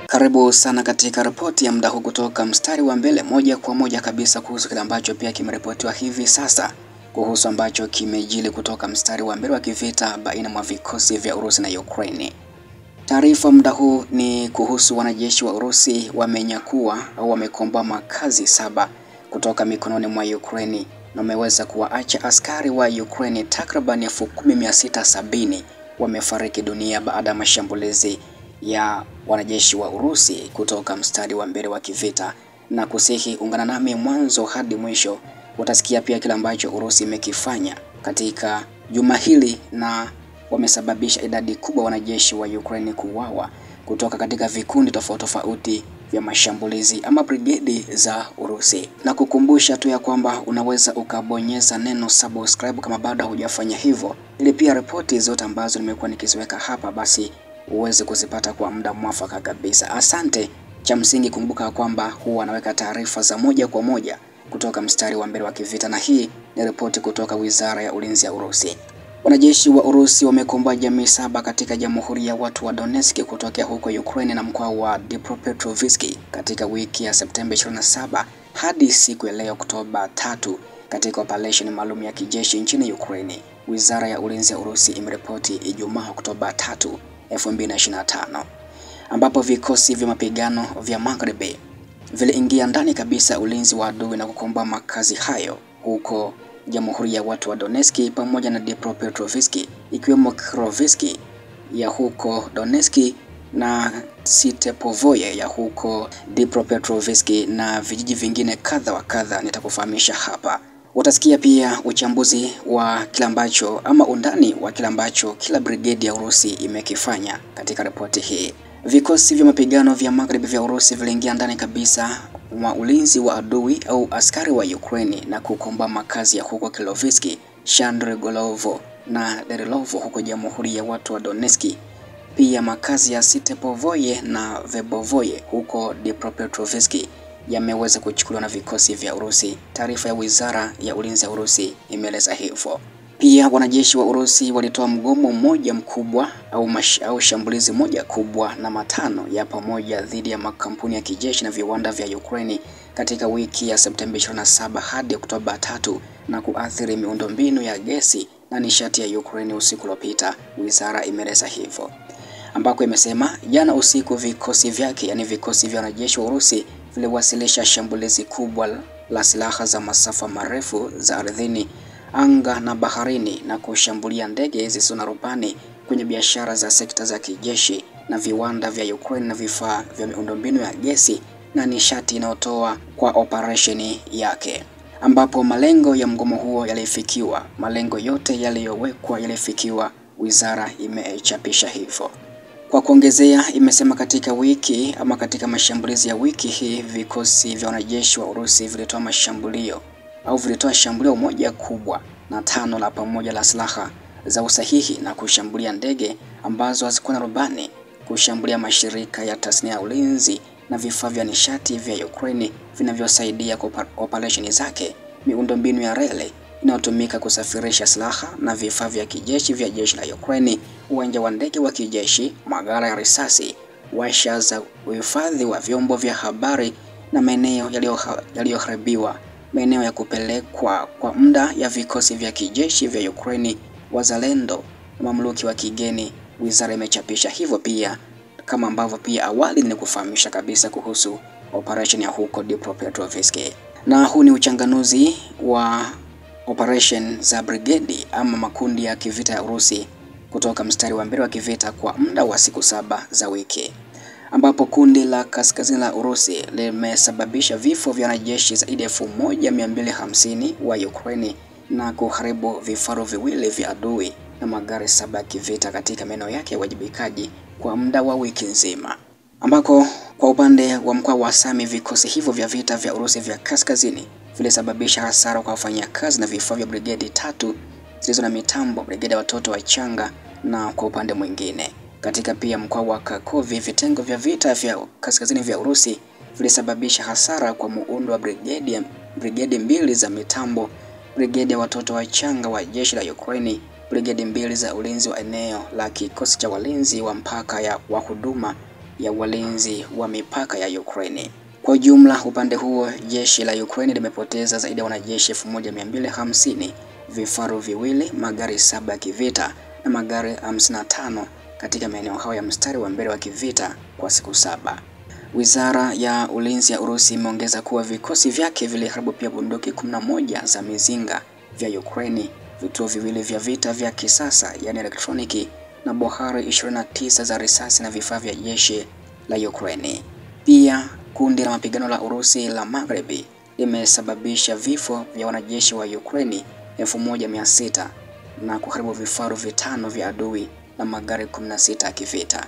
Karibu sana katika ripoti ya muda huu kutoka mstari wa mbele moja kwa moja kabisa kuhusu kile ambacho pia kimeripotiwa hivi sasa kuhusu ambacho kimejili kutoka mstari wa mbele wa kivita baina mwa vikosi vya Urusi na Ukraine. Taarifa muda huu ni kuhusu wanajeshi wa Urusi wamenyakua au wamekomboa makazi 7 kutoka mikononi mwa Ukraine na wameweza kuwaacha askari wa Ukraine takriban 10,670 wamefariki dunia baada ya mashambulizi ya wanajeshi wa Urusi kutoka mstari wa mbele wa kivita. Na kusihi ungana nami mwanzo hadi mwisho, utasikia pia kile ambacho Urusi imekifanya katika juma hili, na wamesababisha idadi kubwa wanajeshi wa Ukraine kuuawa kutoka katika vikundi tofauti vya mashambulizi ama brigedi za Urusi. Na kukumbusha tu ya kwamba unaweza ukabonyeza neno subscribe kama bado hujafanya hivyo, ili pia ripoti zote ambazo nimekuwa nikiziweka hapa basi uweze kuzipata kwa muda mwafaka kabisa. Asante. Cha msingi kumbuka kwamba huwa anaweka taarifa za moja kwa moja kutoka mstari wa mbele wa kivita, na hii ni ripoti kutoka Wizara ya Ulinzi ya Urusi. Wanajeshi wa Urusi wamekomboa jamii 7 katika Jamhuri ya Watu wa Donetsk kutokea huko Ukraine na mkoa wa Dnipropetrovsk katika wiki ya Septemba 27 hadi siku ya leo Oktoba 3 katika operation maalum ya kijeshi nchini Ukraine. Wizara ya Ulinzi ya Urusi imeripoti Ijumaa Oktoba 3, 2025, ambapo vikosi vya mapigano vya Magharibi viliingia ndani kabisa ulinzi wa adui na kukomboa makazi hayo huko Jamhuri ya Watu wa Donetsk pamoja na Dnipropetrovsk, ikiwemo Kirovsk ya huko Donetsk na Stepovoye ya huko Dnipropetrovsk na vijiji vingine kadha wa kadha. Nitakufahamisha hapa. Utasikia pia uchambuzi wa kila ambacho ama undani wa kila ambacho kila brigedi ya Urusi imekifanya katika ripoti hii. Vikosi vya mapigano vya Magharibi vya Urusi viliingia ndani kabisa mwa ulinzi wa adui au askari wa Ukraine na kukomboa makazi ya huko Kilovsk, Shandrigolovo na Derilovo huko Jamhuri ya Watu wa Donetsk. Pia makazi ya Stepovoye na Vebovoye huko Dnipropetrovsk yameweza kuchukuliwa na vikosi vya Urusi. Taarifa ya Wizara ya Ulinzi ya Urusi imeeleza hivyo. Pia wanajeshi wa Urusi walitoa mgomo mmoja mkubwa au shambulizi moja kubwa na matano ya pamoja dhidi ya makampuni ya kijeshi na viwanda vya Ukraine katika wiki ya Septemba 27 hadi Oktoba 3 na kuathiri miundombinu ya gesi na nishati ya Ukraine usiku uliopita, wizara imeeleza hivyo, ambako imesema jana usiku vikosi vyake, yani vikosi vya wanajeshi wa Urusi, viliwasilisha shambulizi kubwa la silaha za masafa marefu za ardhini, anga na baharini na kushambulia ndege zisizo na rubani kwenye biashara za sekta za kijeshi na viwanda vya Ukraine na vifaa vya miundombinu ya gesi na nishati inayotoa kwa operesheni yake, ambapo malengo ya mgomo huo yalifikiwa. Malengo yote yaliyowekwa yalifikiwa, wizara imechapisha hivyo. Kwa kuongezea, imesema katika mashambulizi ya wiki hii vikosi vya wanajeshi wa Urusi vilitoa shambulio moja kubwa na 5 la pamoja la silaha za usahihi na kushambulia ndege ambazo hazikuwa na rubani, kushambulia mashirika ya tasnia ya ulinzi na vifaa vya nishati vya Ukraine vinavyosaidia kwa operesheni zake, miundombinu ya reli inayotumika kusafirisha silaha na vifaa vya kijeshi vya jeshi la Ukraine, uwanja wa ndege wa kijeshi, maghala ya risasi, washa za uhifadhi wa vyombo vya habari na maeneo yaliyoharibiwa, maeneo ya kupelekwa kwa muda ya vikosi vya kijeshi vya Ukraine, wazalendo na mamluki wa kigeni. Wizara imechapisha hivyo pia, kama ambavyo pia awali ni kufahamisha kabisa kuhusu operation ya huko Dnipropetrovsk. Na huu ni uchanganuzi wa operation za brigedi ama makundi ya kivita ya Urusi kutoka mstari wa mbele wa kivita kwa muda wa siku 7 za wiki, ambapo kundi la kaskazini la Urusi limesababisha vifo vya wanajeshi zaidi ya 1250 wa Ukraine na kuharibu vifaru 2 vya adui na magari 7 ya kivita katika maeneo yake ya wajibikaji kwa muda wa wiki nzima, ambako kwa upande wa mkoa wa Sami vikosi hivyo vya vita vya Urusi vya kaskazini vilisababisha hasara kwa wafanyakazi na vifaa vya brigedi 3 zilizo na mitambo, brigedi ya watoto wachanga. Na kwa upande mwingine katika pia mkoa wa Kharkov vitengo vya vita vya kaskazini vya Urusi vilisababisha hasara kwa muundo wa brigedi 2 za mitambo, brigedi ya watoto wachanga wa jeshi la Ukraine, brigedi 2 za ulinzi wa eneo la kikosi cha walinzi wa mpaka wa huduma ya walinzi wa mipaka ya Ukraine. Kwa ujumla, upande huo jeshi la Ukraine limepoteza zaidi ya wanajeshi 1250, vifaru viwili, magari 7 ya kivita na magari 55 katika maeneo hayo ya mstari wa mbele wa kivita kwa siku 7. Wizara ya Ulinzi ya Urusi imeongeza kuwa vikosi vyake viliharibu pia bunduki 11 za mizinga vya Ukraine, vituo viwili vya vita vya kisasa yani elektroniki na bohari 29 za risasi na vifaa vya jeshi la Ukraine. Pia kundi la mapigano la Urusi la Magharibi limesababisha vifo vya wanajeshi wa Ukraine 1600 na kuharibu vifaru 5 vya adui na magari 16 ya kivita.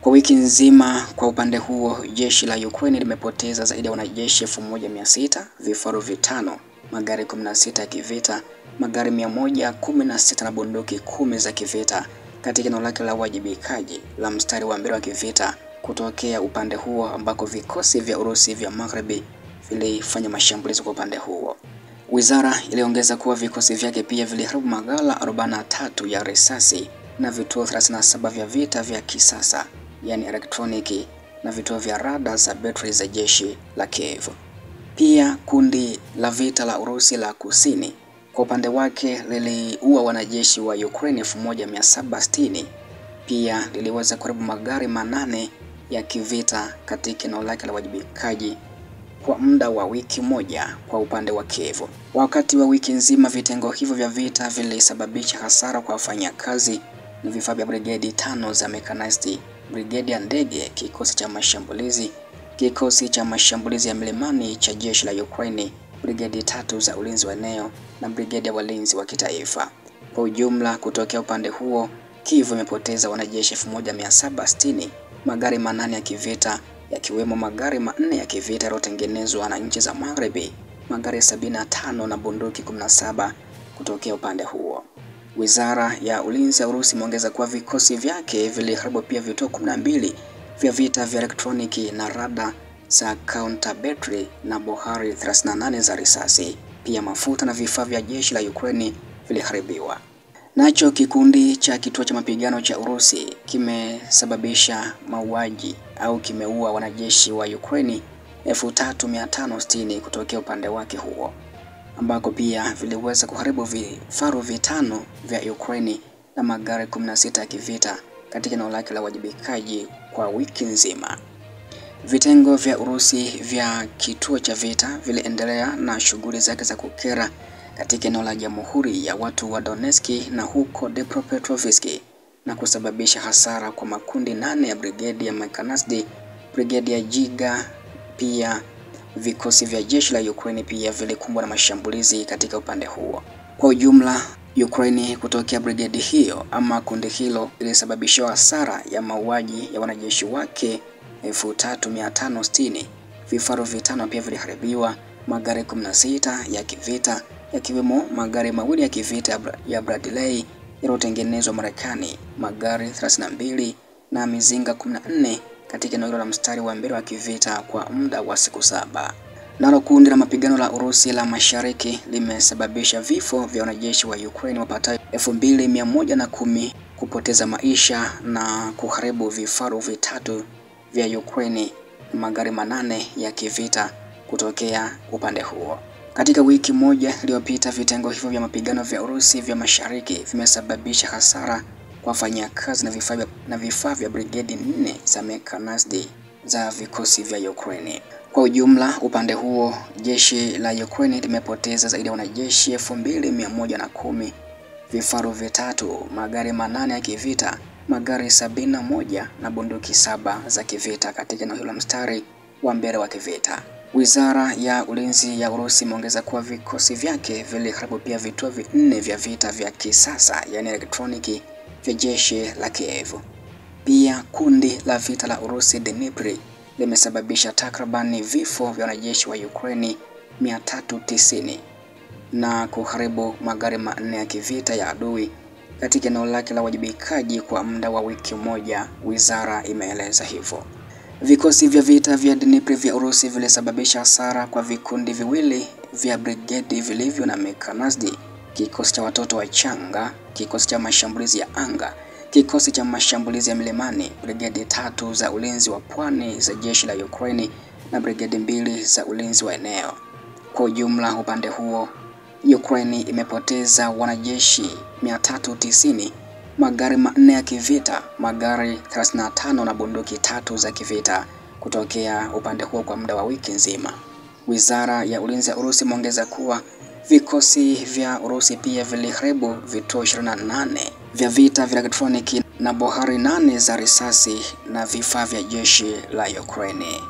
Kwa wiki nzima, kwa upande huo, jeshi la Ukraine limepoteza zaidi ya wanajeshi 1600, vifaru 5, magari 16 ya kivita, magari 116 na bunduki 10 za kivita katika eneo lake la uwajibikaji la mstari wa mbele wa kivita kutokea upande huo ambako vikosi vya Urusi vya Magharibi vilifanya mashambulizi kwa upande huo. Wizara iliongeza kuwa vikosi vyake pia viliharibu maghala 43 ya risasi na vituo 37 vya vita vya kisasa yani elektroniki na vituo vya rada za betri za jeshi la Kiev. Pia kundi la vita la Urusi la Kusini kwa upande wake liliua wanajeshi wa Ukraine 1760. Pia liliweza kuharibu magari 8 ya kivita katika eneo lake la wajibikaji kwa muda wa wiki moja kwa upande wa Kiev. Wakati wa wiki nzima, vitengo hivyo vya vita vilisababisha hasara kwa wafanyakazi na vifaa vya brigedi 5 za mechanized, brigedi ya ndege, kikosi cha mashambulizi ya milimani cha jeshi la Ukraine, brigedi 3 za ulinzi wa eneo na brigedi ya walinzi wa kitaifa. Kwa ujumla, kutokea upande huo, Kiev imepoteza wanajeshi 1760, magari 8 ya kivita yakiwemo magari 4 ya kivita yaliyotengenezwa na nchi za Magharibi, magari 75 na bunduki 17 kutokea upande huo. Wizara ya Ulinzi ya Urusi imeongeza kuwa vikosi vyake viliharibu pia vituo 12 vya vita vya elektroniki na rada za counter battery na bohari 38 za risasi. Pia mafuta na vifaa vya jeshi la Ukraine viliharibiwa. Nacho kikundi cha kituo cha mapigano cha Urusi kimesababisha mauaji au kimeua wanajeshi wa Ukraine 3560 kutokea upande wake huo, ambako pia viliweza kuharibu vifaru 5 vya Ukraine na magari 16 ya kivita katika eneo lake la wajibikaji kwa wiki nzima. Vitengo vya Urusi vya kituo cha vita viliendelea na shughuli zake za kukera katika eneo la Jamhuri ya Watu wa Donetsk na huko Dnipropetrovsk na kusababisha hasara kwa makundi 8 ya brigedi ya mechanized, brigedi ya Giga. Pia vikosi vya jeshi la Ukraine pia vilikumbwa na mashambulizi katika upande huo. Kwa ujumla, Ukraine kutokea brigedi hiyo ama kundi hilo ilisababisha hasara ya mauaji ya wanajeshi wake 3560, vifaru 5 pia viliharibiwa, magari 16 ya kivita yakiwemo magari 2 ya kivita ya Bradley yaliyotengenezwa Marekani, magari 32 na mizinga 14 katika eneo la mstari wa mbele wa kivita kwa muda wa siku 7. Nalo kundi la mapigano la Urusi la Mashariki limesababisha vifo vya wanajeshi wa Ukraine wapatao 2110 kupoteza maisha na kuharibu vifaru 3 vya Ukraine na magari 8 ya kivita kutokea upande huo. Katika wiki moja iliyopita, vitengo hivyo vya mapigano vya Urusi vya Mashariki vimesababisha hasara kwa wafanyakazi na vifaa vya brigedi 4 za mechanized za vikosi vya Ukraine. Kwa ujumla, upande huo jeshi la Ukraine limepoteza zaidi ya wanajeshi 2110, vifaru 3, magari 8 ya kivita, magari 71 na bunduki 7 za kivita katika eneo la mstari wa mbele wa kivita. Wizara ya Ulinzi ya Urusi imeongeza kuwa vikosi vyake viliharibu pia vituo 4 vya vita vya kisasa yani elektroniki vya jeshi la Kiev. Pia kundi la vita la Urusi Dnipro limesababisha takribani vifo vya wanajeshi wa Ukraine 390 na kuharibu magari 4 ya kivita ya adui katika eneo lake la wajibikaji kwa muda wa wiki moja, wizara imeeleza hivyo. Vikosi vya vita vya Dnipro vya Urusi vilisababisha hasara kwa vikundi viwili vya brigedi vilivyo na mechanized, kikosi cha watoto wachanga, kikosi cha mashambulizi ya anga, kikosi cha mashambulizi ya milimani, brigedi 3 za ulinzi wa pwani za jeshi la Ukraine na brigedi 2 za ulinzi wa eneo. Kwa ujumla, upande huo Ukraine imepoteza wanajeshi 390, magari 4 ya kivita, magari 35 na bunduki 3 za kivita kutokea upande huo kwa muda wa wiki nzima. Wizara ya Ulinzi ya Urusi imeongeza kuwa vikosi vya Urusi pia viliharibu vituo 28 vya vita vya elektroniki na bohari 8 za risasi na vifaa vya jeshi la Ukraine.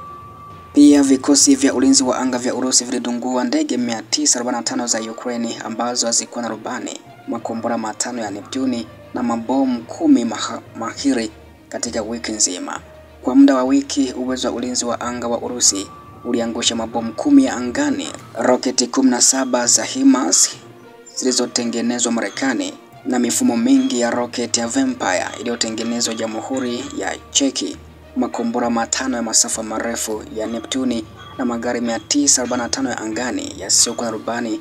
Pia vikosi vya ulinzi wa anga vya Urusi vilidungua ndege 945 za Ukraine ambazo hazikuwa na rubani, makombora 5 ya Neptune na mabomu 10 mahiri katika wiki nzima. Kwa muda wa wiki, uwezo wa ulinzi wa anga wa Urusi uliangusha mabomu 10 ya angani, roketi 17 za HIMARS zilizotengenezwa Marekani na mifumo mingi ya roketi ya Vampire iliyotengenezwa Jamhuri ya Cheki, makombora 5 ya masafa marefu ya Neptune na magari 945 ya angani yasiyokuwa na rubani.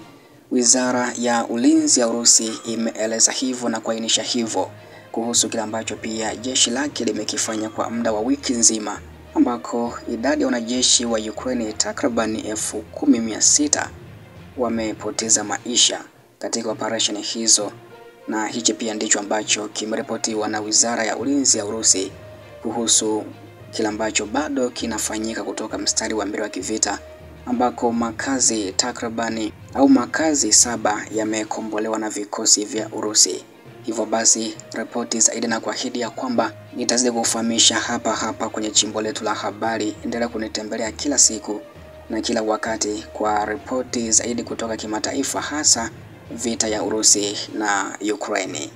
Wizara ya Ulinzi ya Urusi imeeleza hivyo na kuainisha hivyo kuhusu kile ambacho pia jeshi lake limekifanya kwa muda wa wiki nzima, ambako idadi ya wanajeshi wa Ukraine takriban 10,600 wamepoteza maisha katika operesheni hizo, na hichi pia ndicho ambacho kimeripotiwa na Wizara ya Ulinzi ya Urusi kuhusu kile ambacho bado kinafanyika kutoka mstari wa mbele wa kivita, ambako makazi takribani au makazi 7 yamekombolewa na vikosi vya Urusi. Hivyo basi, ripoti zaidi na kuahidi ya kwamba nitazidi kufahamisha hapa kwenye chimbo letu la habari. Endelea kunitembelea kila siku na kila wakati kwa ripoti zaidi kutoka kimataifa, hasa vita ya Urusi na Ukraine.